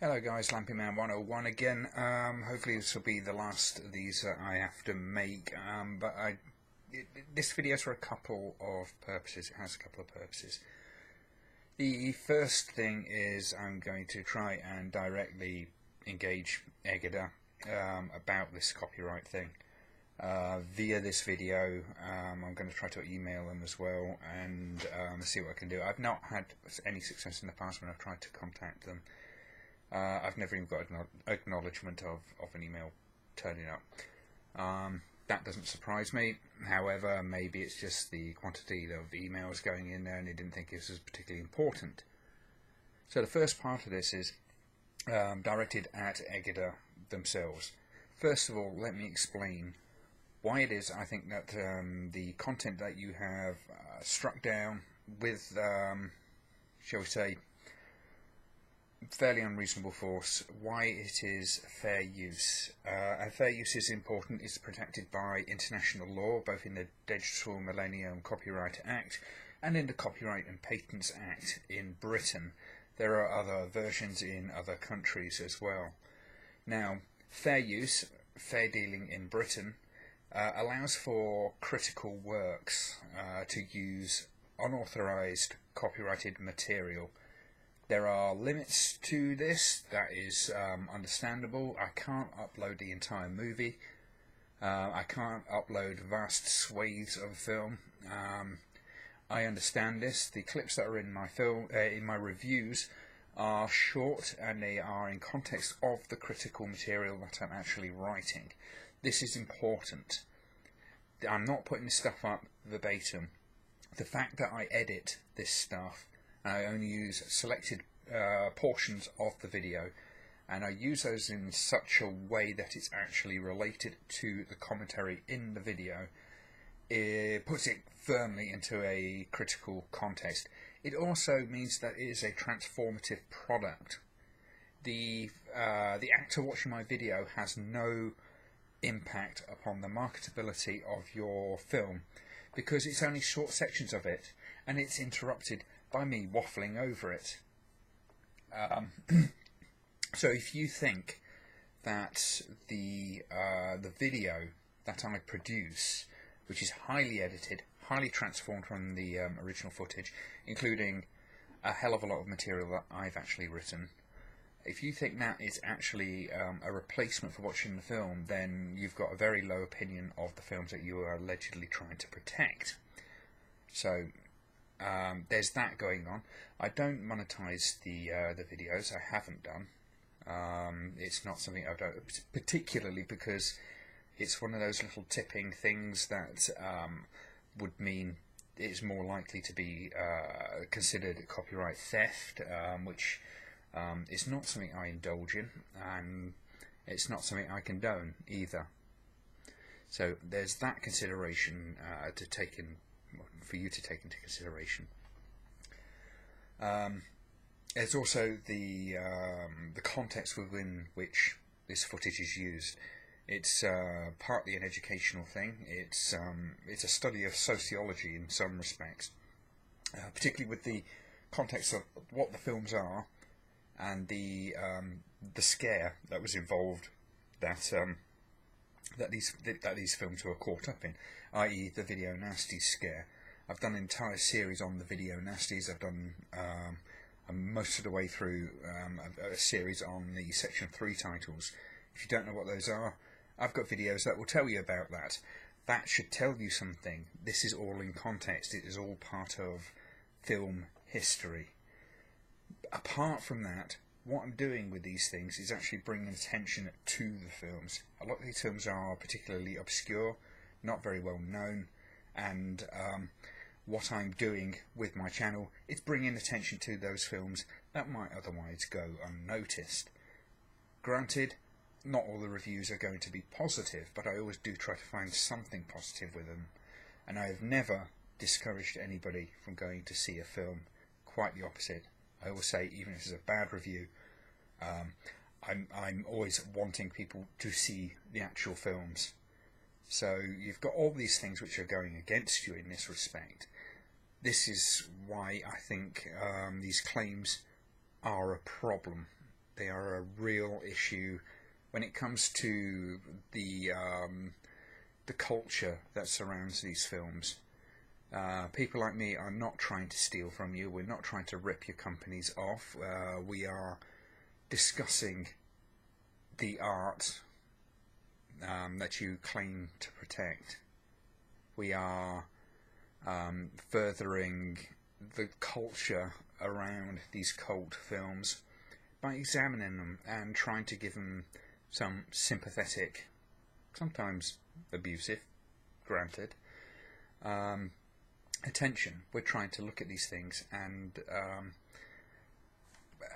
Hello guys, Lampyman101 again. Hopefully this will be the last of these that I have to make, this video is for a couple of purposes. It has a couple of purposes. The first thing is I'm going to try and directly engage Egida about this copyright thing. Via this video, I'm going to try to email them as well and see what I can do. I've not had any success in the past when I've tried to contact them. I've never even got acknowledgement of an email turning up. That doesn't surprise me. However, maybe it's just the quantity of emails going in there and they didn't think this was particularly important. So the first part of this is directed at Egida themselves. First of all, let me explain why it is I think that the content that you have struck down with, shall we say, fairly unreasonable force, why it is fair use. And fair use is important. It's protected by international law, both in the Digital Millennium Copyright Act and in the Copyright and Patents Act in Britain. There are other versions in other countries as well. Now, fair use, fair dealing in Britain, allows for critical works to use unauthorized copyrighted material. There are limits to this. That is understandable. I can't upload the entire movie. I can't upload vast swathes of film. I understand this. The clips that are in my in my reviews are short and they are in context of the critical material that I'm actually writing. This is important. I'm not putting this stuff up verbatim. The fact that I edit this stuff, I only use selected portions of the video, and I use those in such a way that it's actually related to the commentary in the video. It puts it firmly into a critical context. It also means that it is a transformative product. The actor watching my video has no impact upon the marketability of your film, because it's only short sections of it and it's interrupted by me waffling over it. So if you think that the video that I produce, which is highly edited, highly transformed from the original footage, including a hell of a lot of material that I've actually written, if you think that is actually a replacement for watching the film, then you've got a very low opinion of the films that you are allegedly trying to protect. So there's that going on. I don't monetize the videos. I haven't done. It's not something I've done, particularly because it's one of those little tipping things that would mean it's more likely to be considered copyright theft, which is not something I indulge in, and it's not something I condone either. So there's that consideration for you to take into consideration. There's also the context within which this footage is used. It's partly an educational thing. It's a study of sociology in some respects, particularly with the context of what the films are and the scare that was involved that these films were caught up in, i.e. the video nasties scare. I've done an entire series on the video nasties. I've done most of the way through a series on the Section 3 titles. If you don't know what those are, I've got videos that will tell you about that. That should tell you something. This is all in context. It is all part of film history. Apart from that, what I'm doing with these things is actually bringing attention to the films. A lot of these films are particularly obscure, not very well known, and what I'm doing with my channel is bringing attention to those films that might otherwise go unnoticed. Granted, not all the reviews are going to be positive, but I always do try to find something positive with them, and I have never discouraged anybody from going to see a film. Quite the opposite. I always say, even if it's a bad review, I'm always wanting people to see the actual films. So you've got all these things which are going against you in this respect. This is why I think these claims are a problem. They are a real issue when it comes to the culture that surrounds these films. People like me are not trying to steal from you. We're not trying to rip your companies off. We are discussing the art that you claim to protect. We are furthering the culture around these cult films by examining them and trying to give them some sympathetic, sometimes abusive, granted, attention. We're trying to look at these things and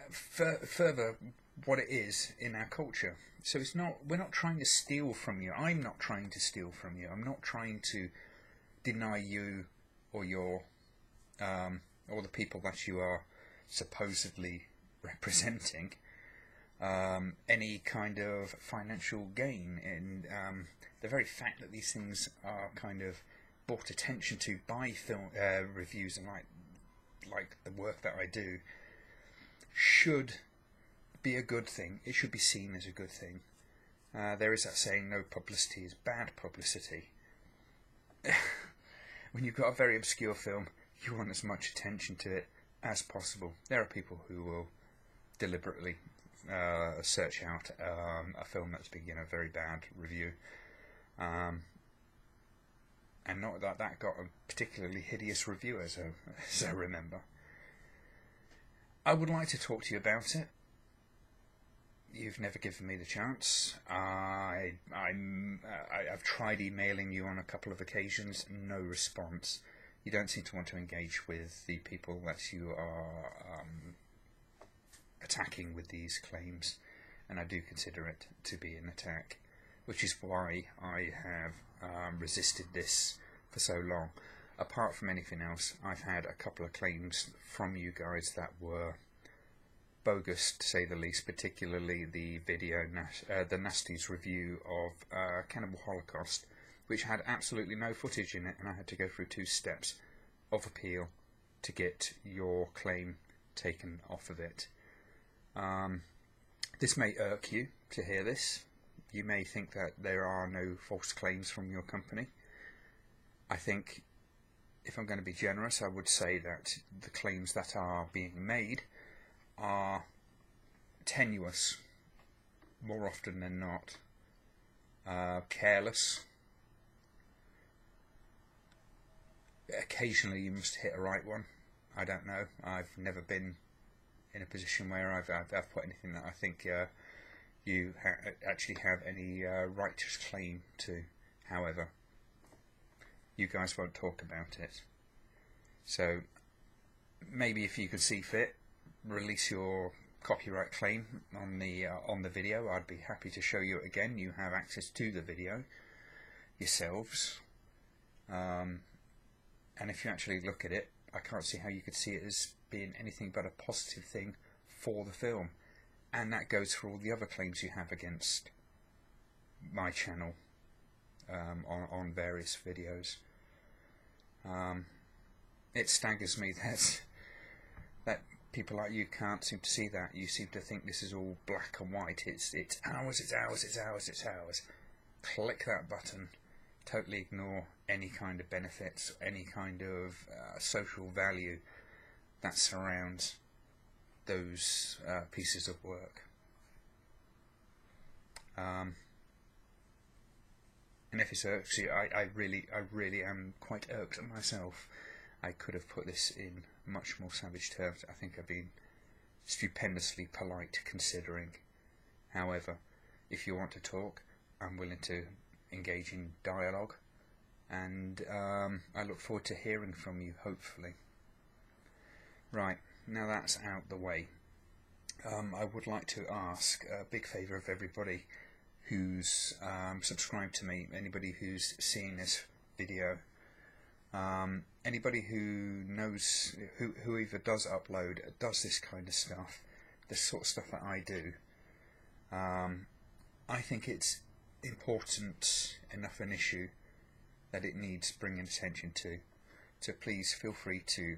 further what it is in our culture. So it's not, we're not trying to steal from you. I'm not trying to steal from you. I'm not trying to deny you or your or the people that you are supposedly representing any kind of financial gain. In the very fact that these things are kind of brought attention to by film reviews and like the work that I do should be a good thing. It should be seen as a good thing. There is that saying, no publicity is bad publicity. When you've got a very obscure film, you want as much attention to it as possible. There are people who will deliberately search out a film that's been a very bad review, and not that got a particularly hideous review, as I remember. I would like to talk to you about it. You've never given me the chance. I've tried emailing you on a couple of occasions, no response. You don't seem to want to engage with the people that you are attacking with these claims, and I do consider it to be an attack, which is why I have resisted this for so long. Apart from anything else, I've had a couple of claims from you guys that were bogus, to say the least, particularly the video, the Nasties review of Cannibal Holocaust, which had absolutely no footage in it, and I had to go through 2 steps of appeal to get your claim taken off of it. This may irk you to hear this. You may think that there are no false claims from your company. I think, if I'm going to be generous, I would say that the claims that are being made are tenuous, more often than not, careless. Occasionally you must hit a right one. I don't know. I've never been in a position where I've put anything that I think you actually have any righteous claim to. However, you guys won't talk about it. So maybe if you could see fit, release your copyright claim on the video. I'd be happy to show you it again. You have access to the video yourselves, and if you actually look at it, I can't see how you could see it as being anything but a positive thing for the film, and that goes for all the other claims you have against my channel on various videos. It staggers me that people like you can't seem to see that. You seem to think this is all black and white. It's ours, it's ours, it's ours, it's ours. Click that button. Totally ignore any kind of benefits, any kind of social value that surrounds those pieces of work. And if it's irks you, I really am quite irked at myself. I could have put this in much more savage terms. I think I've been stupendously polite considering. However, if you want to talk, I'm willing to engage in dialogue, and I look forward to hearing from you, hopefully. Right, now that's out the way, I would like to ask a big favour of everybody who's subscribed to me, anybody who's seeing this video, anybody who knows, who either does upload, does this kind of stuff, the sort of stuff that I do. I think it's important enough an issue that it needs bringing attention to. So please feel free to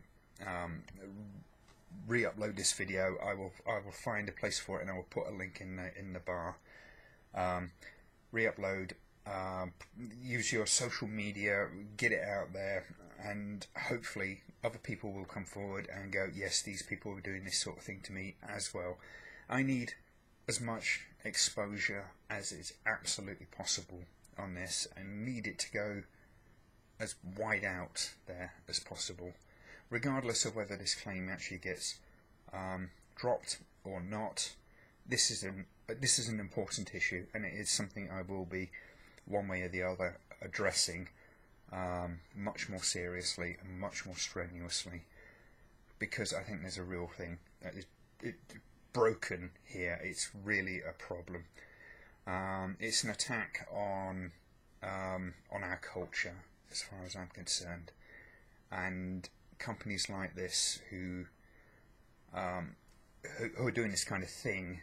re-upload this video, I will find a place for it, and I will put a link in the bar. Re-upload. Use your social media, get it out there, and hopefully other people will come forward and go, yes, these people are doing this sort of thing to me as well. I need as much exposure as is absolutely possible on this. I need it to go as wide out there as possible, regardless of whether this claim actually gets dropped or not. This is an important issue, and it is something I will be, one way or the other, addressing much more seriously and much more strenuously, because I think there's a real thing that is broken here. It's really a problem. It's an attack on our culture, as far as I'm concerned, and companies like this who are doing this kind of thing,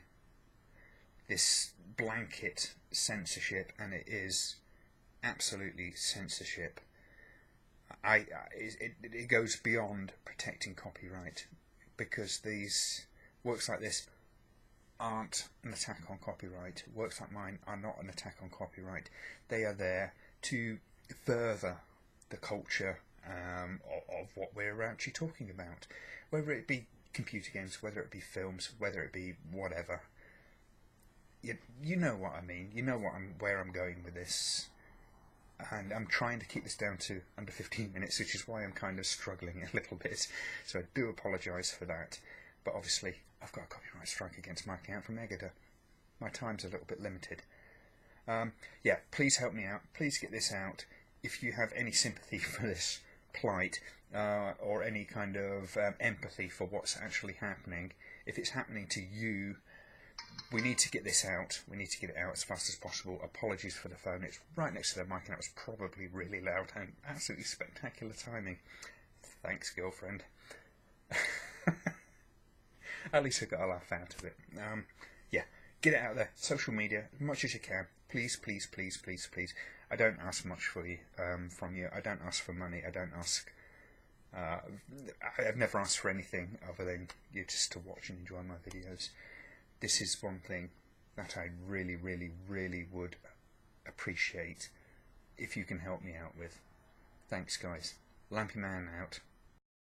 this blanket censorship, and it is absolutely censorship. It goes beyond protecting copyright, because these works like this aren't an attack on copyright. Works like mine are not an attack on copyright. They are there to further the culture of what we're actually talking about, whether it be computer games, whether it be films, whether it be whatever. You know what I mean. You know where I'm going with this, and I'm trying to keep this down to under 15 minutes, which is why I'm kind of struggling a little bit. So I do apologise for that. But obviously, I've got a copyright strike against my account from Egada. My time's a little bit limited. Yeah, please help me out. Please get this out. If you have any sympathy for this plight, or any kind of empathy for what's actually happening, if it's happening to you, we need to get this out. We need to get it out as fast as possible. Apologies for the phone. It's right next to the mic, and that was probably really loud, and absolutely spectacular timing. Thanks, girlfriend. At least I got a laugh out of it. Yeah, get it out there. Social media, as much as you can. Please, please, please, please, please. I don't ask much for you, from you. I don't ask for money. I don't ask... I've never asked for anything other than you just to watch and enjoy my videos. This is one thing that I really, really, really would appreciate if you can help me out with. Thanks, guys. Lampy Man out.